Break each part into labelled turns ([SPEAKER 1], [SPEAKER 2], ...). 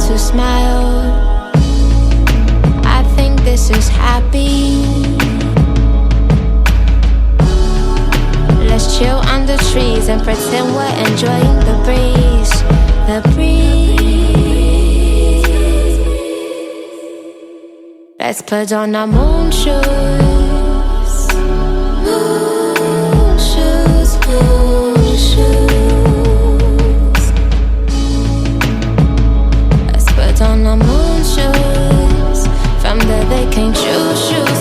[SPEAKER 1] to smile. I think this is happy. Let's chill under trees and pretend we're enjoying the breeze. The breeze. Let's put on our moon shoes. Moon shoes, moon shoes. Let's put on our moon shoes. From there they can choose shoes.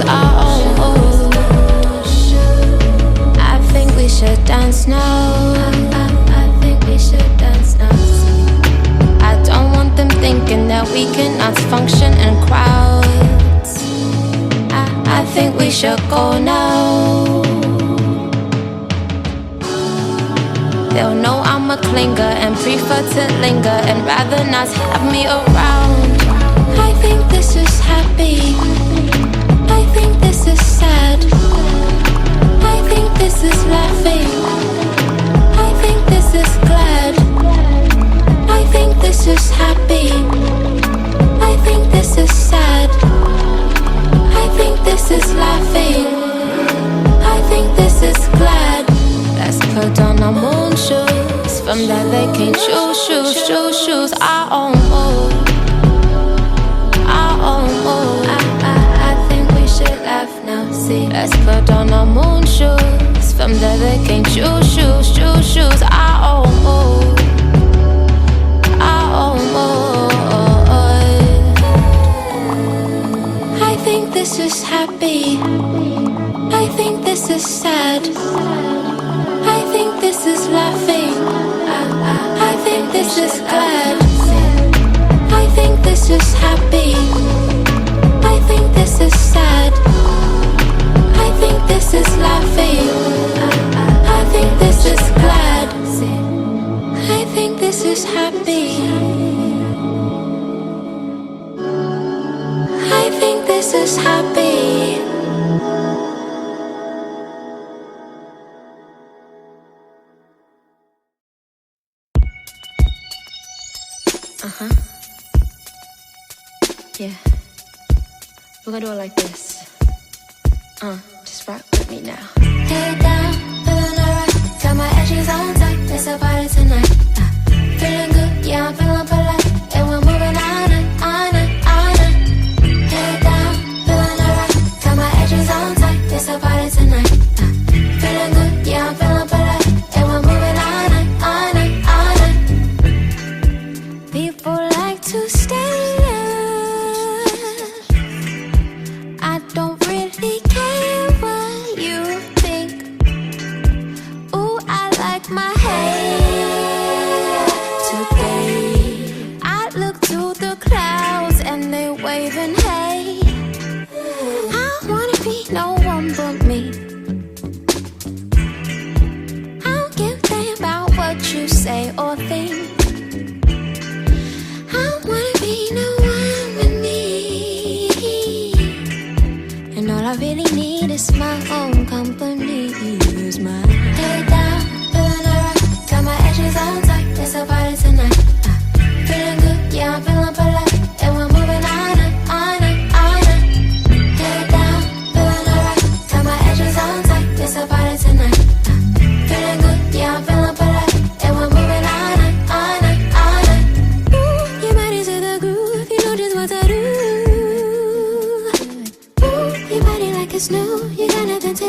[SPEAKER 1] I think we should dance now. I think we should dance now. I don't want them thinking that we cannot function in crowds. I think we should go now. They'll know I'm a clinger and prefer to linger and rather not have me around. I think this is happy. I think this is sad. I think this is laughing. I think this is glad. I think this is happy. I think this is sad. I think this is laughing. I think this is glad. Let's put on our moon shoes. From there they can choose shoes. Our own mood. Our own mood. I think we should laugh now, see. Let's put on our moon shoes. From there they can choose shoes. Our own mood. Our own mood. I think this is happy. I think this is sad. I think this is laughing. I think this is glad. I think this is happy. I think this is sad. I think this is laughing. I think this is glad. I think this is happy. I think this is happy. Yeah, we're gonna do it like this. Just rock with me now. Head down, feeling alright. Got my edges on tight, let's have party tonight. Feeling good, yeah, I'm feeling polite. And we're moving all night, all night, all night. Head down, feeling alright. Got my edges on tight, let's have party tonight. Feeling good, yeah, I'm feeling polite. And we're moving all night, all night, all night. People like to stay. I don't really care what you think. Ooh, I like my hair today. I look to the clouds and they waving hey. I don't wanna be no one but me. I don't give a damn about what you say or think. I don't wanna be no one but me. And all I really need is my own company. Is my head down, feeling alright. Got my edges on tight, let's have party tonight. Feeling good, yeah, I'm feeling polite. And we're moving all night, all night, all night. Head down, feeling alright. Got my edges on tight, let's have party tonight. Feeling good, yeah, I'm feeling polite. And we're moving all night, all night, all night. Ooh, your body's in the groove, you know just what to do. Ooh, your body like it's new, you got nothing to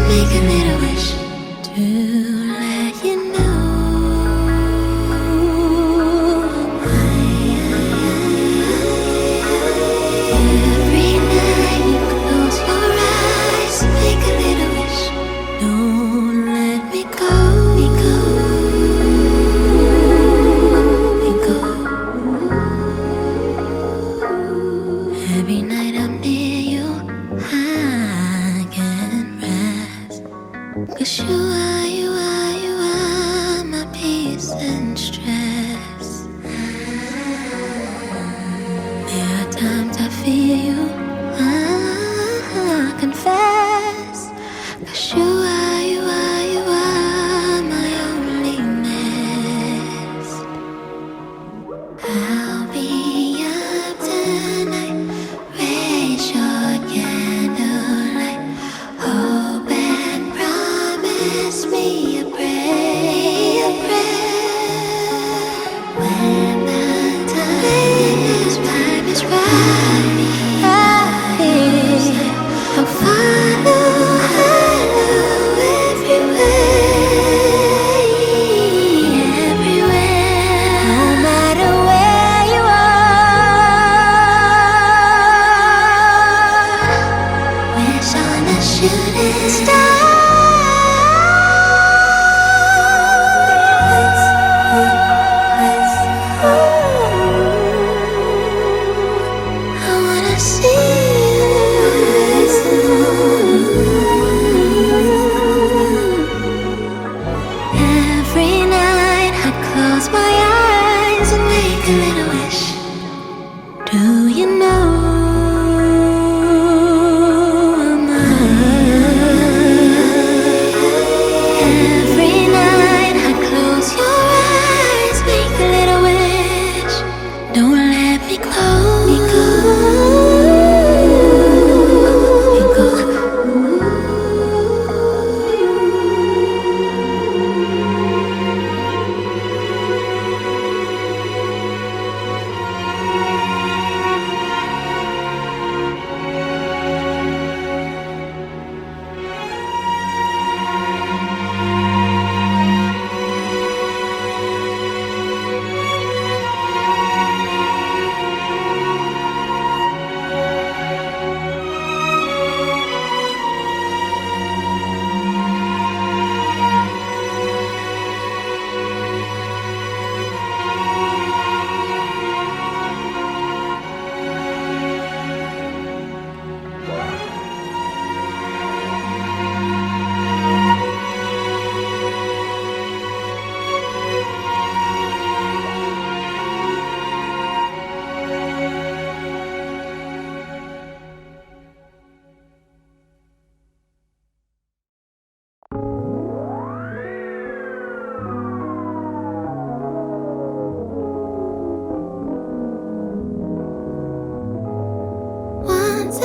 [SPEAKER 1] make a little wish to let you know. Every night you close your eyes, make a little wish. Don't let me go. Every night I'm near you, I can rest. 'Cause you are my peace and stress. There are times I feel you, I confess. 'Cause you are my only nest. I'll be up tonight, raise your candlelight, hope and promise me a prayer. When the time is right, I'll follow everywhere, no matter where you are. Wish on a shooting star. I wanna see you. Every night I close my eyes and make a little wish. Do you know I'm every night I close your eyes, make a little wish. Don't let me go. Once a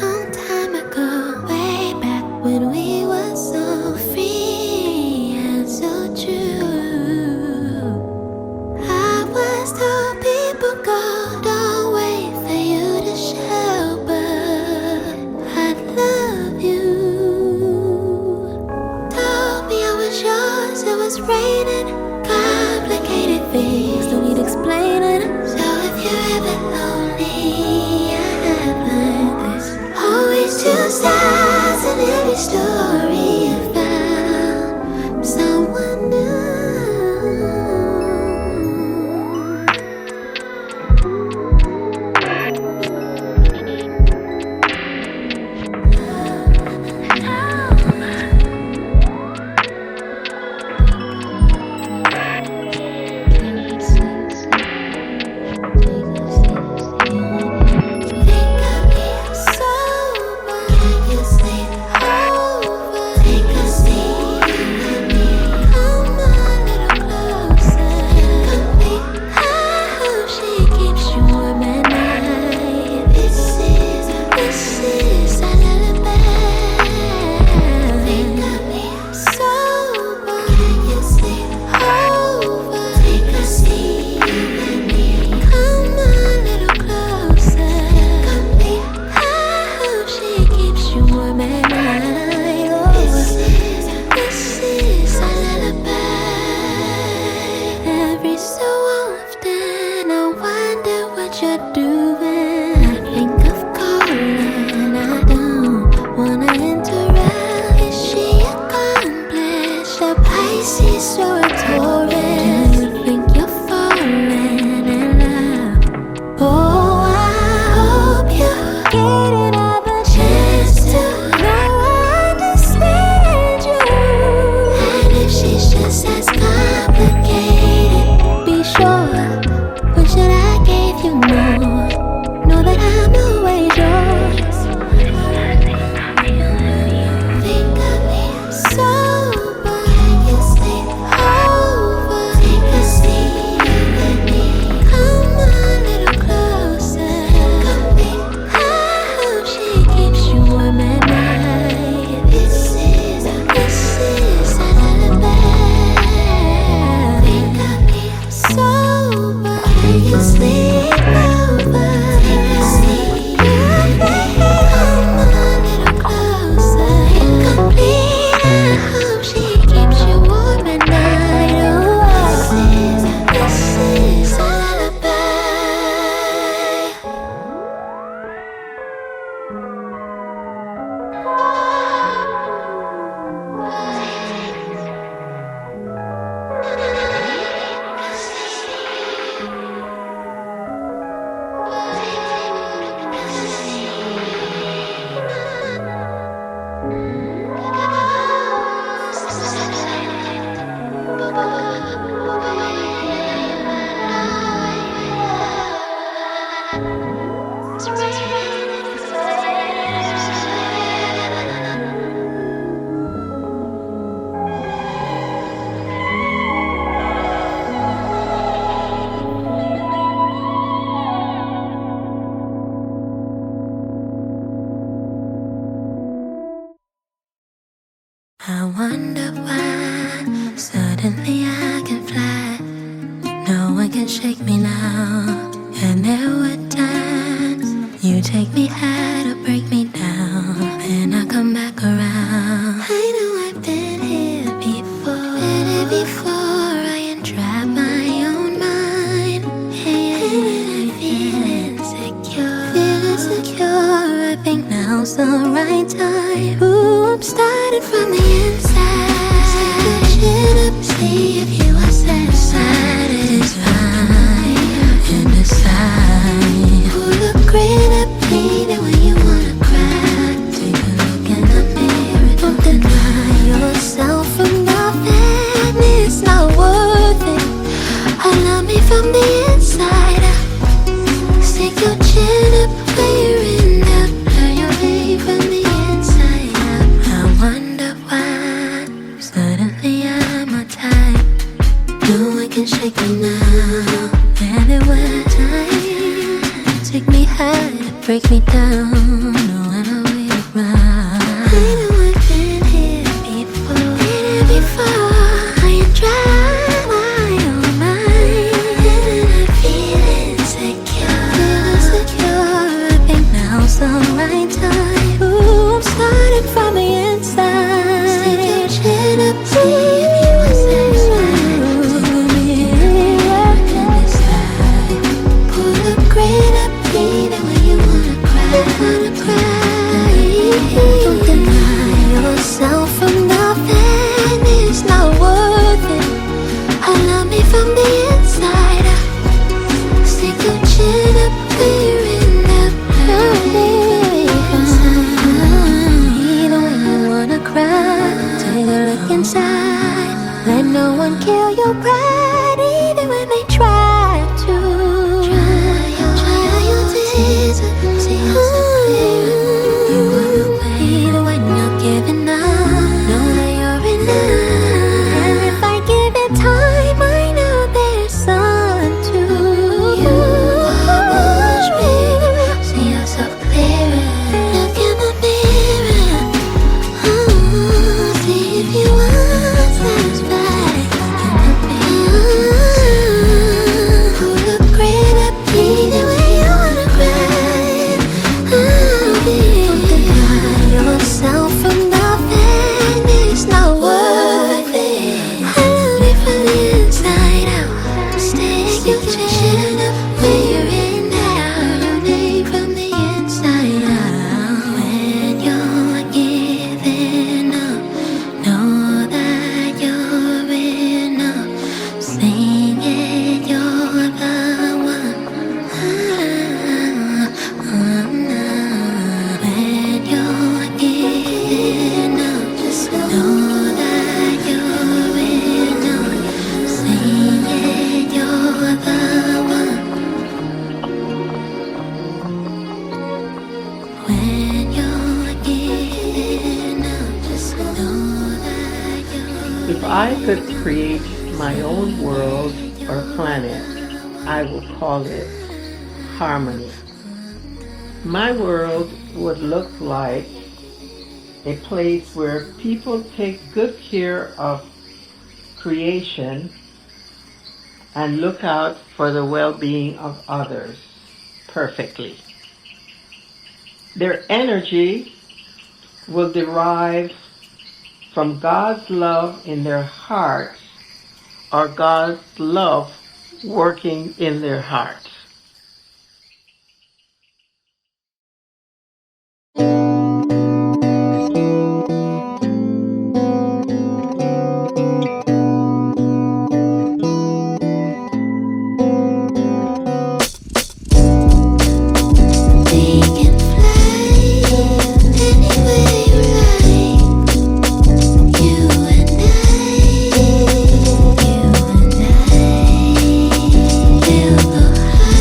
[SPEAKER 1] long time ago, way back when we were so free and so true, I was told people go, don't wait for you to show, but I love you. Told me I was yours, it was raining, complicated things, don't need explaining. So if you're ever lonely, always two sides in every story you found someone new. I wonder why suddenly I can fly. No one can shake me now. And there were times you take me high to break me down, and I come back around. I know I've been here before, I ain't tried my own mind. And I feel insecure. I think now's the right time. Ooh, I'm starting from the inside. Stick your chin up, see if you are satisfied. It's fine. And decide. Pull up, grin up, baby, when you wanna cry. Take a look in the mirror. Don't deny yourself from nothing. It's not worth it. I love me from the inside. Stick your chin up, where you're in up. Learn your way from the inside out. I wonder why suddenly I'm a type. No one can shake me now. And there were times take me high to break me down. No, and I wait around. I know I've been here before. I ain't tried my own mind. And I feel insecure. I think now's the right time. Ooh, I'm starting from the inside. Stick your chin up, see if you are satisfied. Don't deny yourself from nothing. It's not worth it. I love me from the inside. Stick your chin up, clear it up. Even when you wanna cry, take a look inside. Let no one kill your pride, even when they try to. Try your tears and see yourself clear. You wanna wait when you're giving up. Know that you're enough. And if I give it time, I know there's sun too. You watch me, see yourself clearer. Look in the mirror. See if you are satisfied. Pull up, grin up, either way you wanna cry. Don't deny yourself from nothing. It's not worth it. I love you from the inside out. Stick your chin up, where you're in now. Your name from the inside out. When you're giving up, know that you're enough. Sing it, you're the one. When you're giving up, just know that you're enough. Sing it, you're the one. When you're giving up, just know that you're.
[SPEAKER 2] If I could create my own world or planet, I would call it harmony. My world would look like a place where people take good care of creation and look out for the well-being of others perfectly. Their energy will derive from God's love in their hearts or God's love working in their hearts.
[SPEAKER 1] We can fly anywhere you like. You and I feel the high.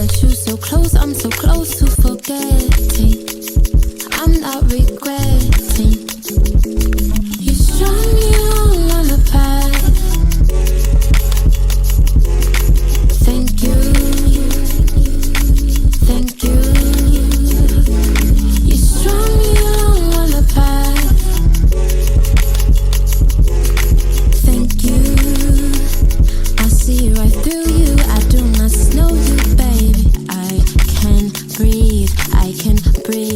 [SPEAKER 1] felt you so close, I'm so close to forgetting. I'm not regretting. You strung me all on the path. Thank you, thank you. You strung me all on the path. Thank you. I see right through you. I do not know you, baby. I can breathe. I can breathe.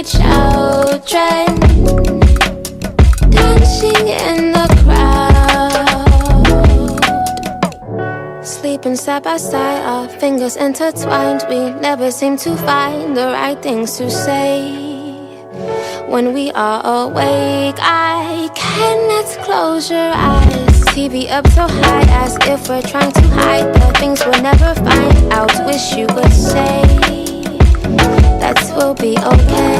[SPEAKER 1] like children, dancing in the crowd, sleeping side by side, our fingers intertwined. We never seem to find the right things to say. When we are awake, I cannot close your eyes. TV up so high, as if we're trying to hide the things we'll never find out. Wish you would say that we'll be okay.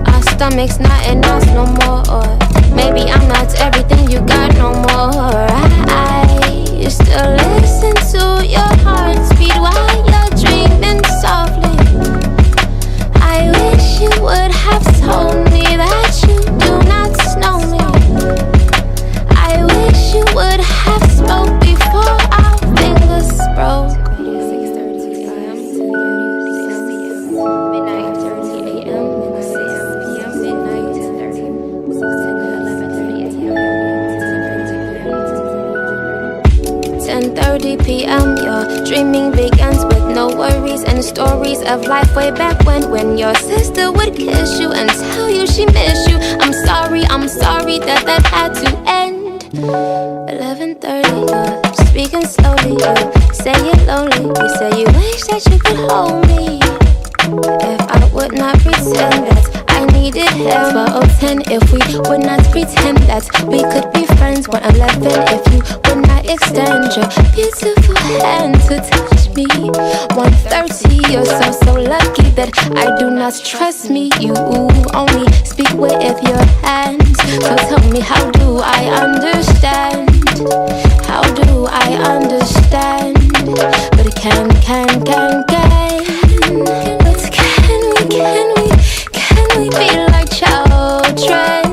[SPEAKER 1] Our stomachs not in us no more, or maybe I'm not everything you got no more. I still listen to your heartbeat while you're dreaming softly. I wish you would have told me that you do not know me. I wish you would have spoke before our fingers broke. 6:30 a.m. to 30 p.m. Midnight 30 a.m. 6 p.m. Midnight 30. 6 to 11:30 a.m. 10:30 p.m. Your dreaming begins with no worries and stories of life way back when your sister would kiss you and tell you she missed you. I'm sorry that had to end. 11:30, you're speaking slowly. You say you're lonely. You say you wish that you could hold me. If I would not pretend that I needed him. 12:10, if we would not pretend that we could be friends. 1:11, if you would not extend your beautiful hand to touch me. 1:30, you're so lucky that I do not trust me. You only speak with your hands. So tell me, how do I understand? How do I understand? But can But can we be like children?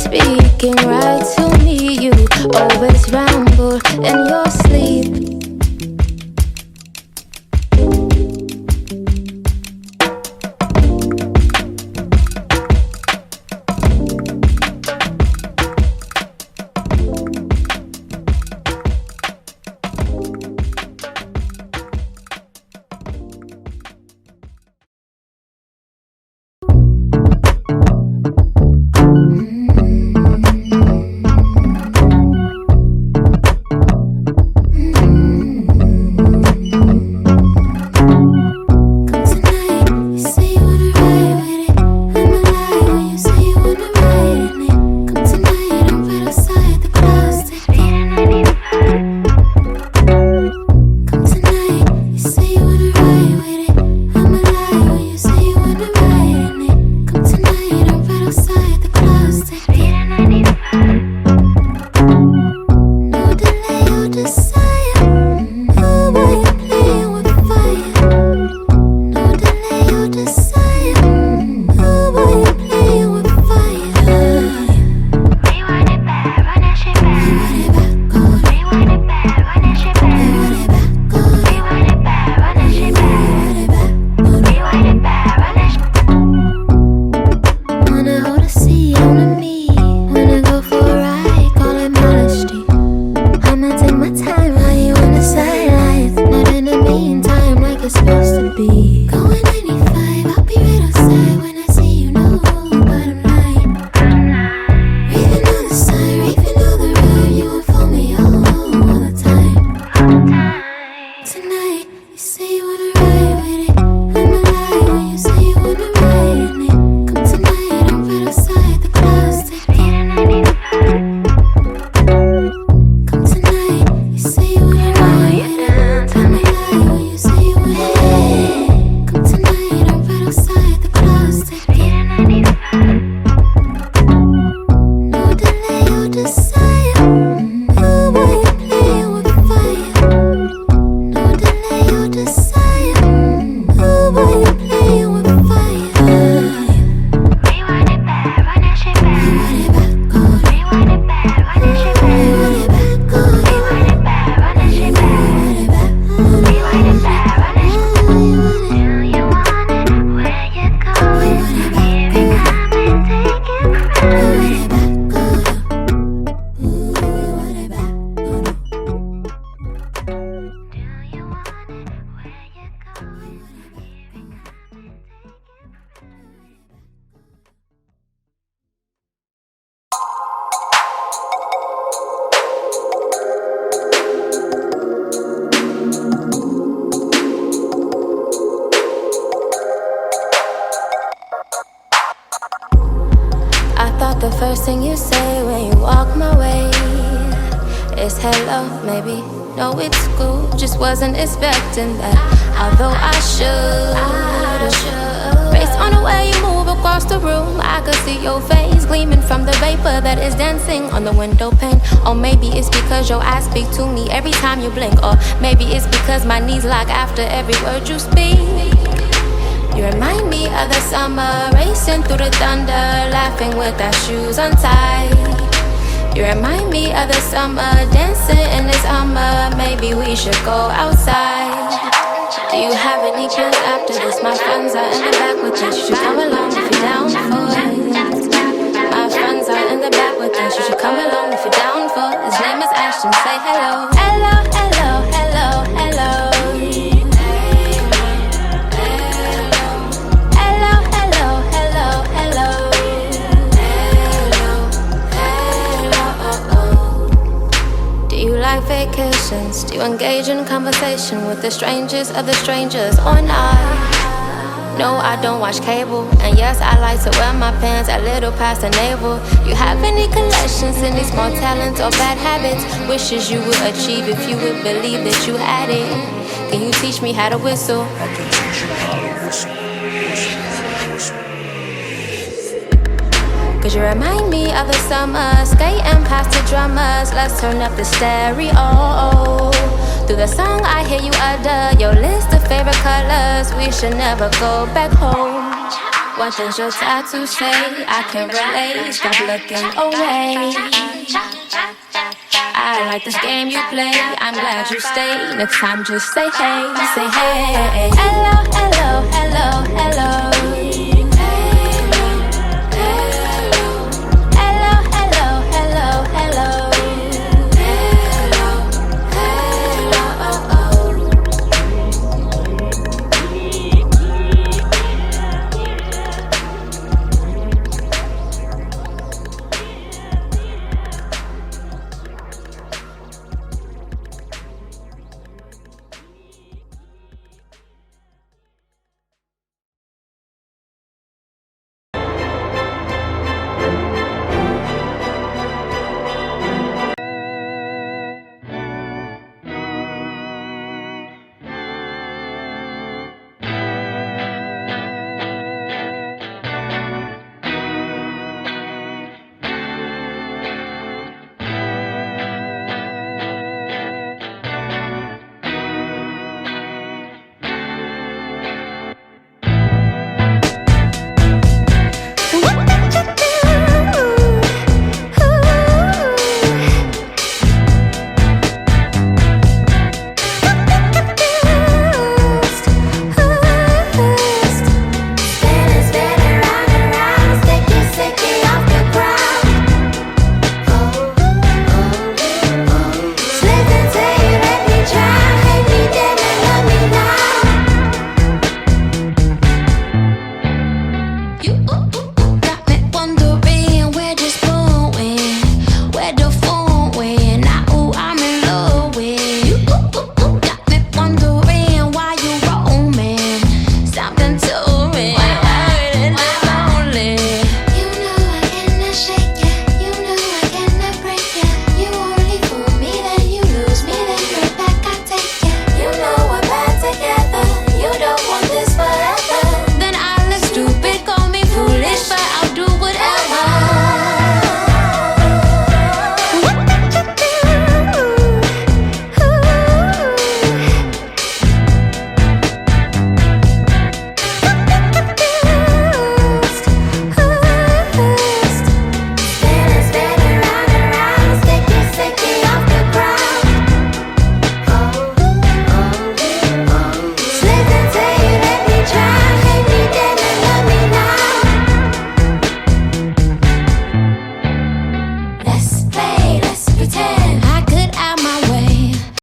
[SPEAKER 1] Speaking right to me, you always ramble in your sleep. about the first thing you say when you walk my way? It's hello, maybe. No, it's cool, just wasn't expecting that. Although I should. Based on the way you move across the room, I could see your face gleaming from the vapor that is dancing on the window pane. Or maybe it's because your eyes speak to me every time you blink. Or maybe it's because my knees lock after every word you speak. You remind me of the summer, racing through the thunder, laughing with our shoes untied. You remind me of the summer, dancing in this summer. Maybe we should go outside. Do you have any plans after this? My friends are in the back with us. You should come along if you're down for it. My friends are in the back with us. You should come along if you're down for it. His name is Ashton. Say hello. Hello, hello, hello, hello. Vacations? Do you engage in conversation with the strangers of the strangers or not? No, I don't watch cable. And yes, I like to wear my pants a little past the navel. You have any collections, any small talents or bad habits? Wishes you would achieve if you would believe that you had it. Can you teach me how to whistle?
[SPEAKER 3] I can teach you how to whistle.
[SPEAKER 1] Cause you remind me of the summer, skating past the drummers. Let's turn up the stereo. Through the song I hear you utter your list of favorite colors. We should never go back home. What does your tattoo say? I can relate, stop looking away. I like this game you play, I'm glad you stayed. Next time just say hey, say hey.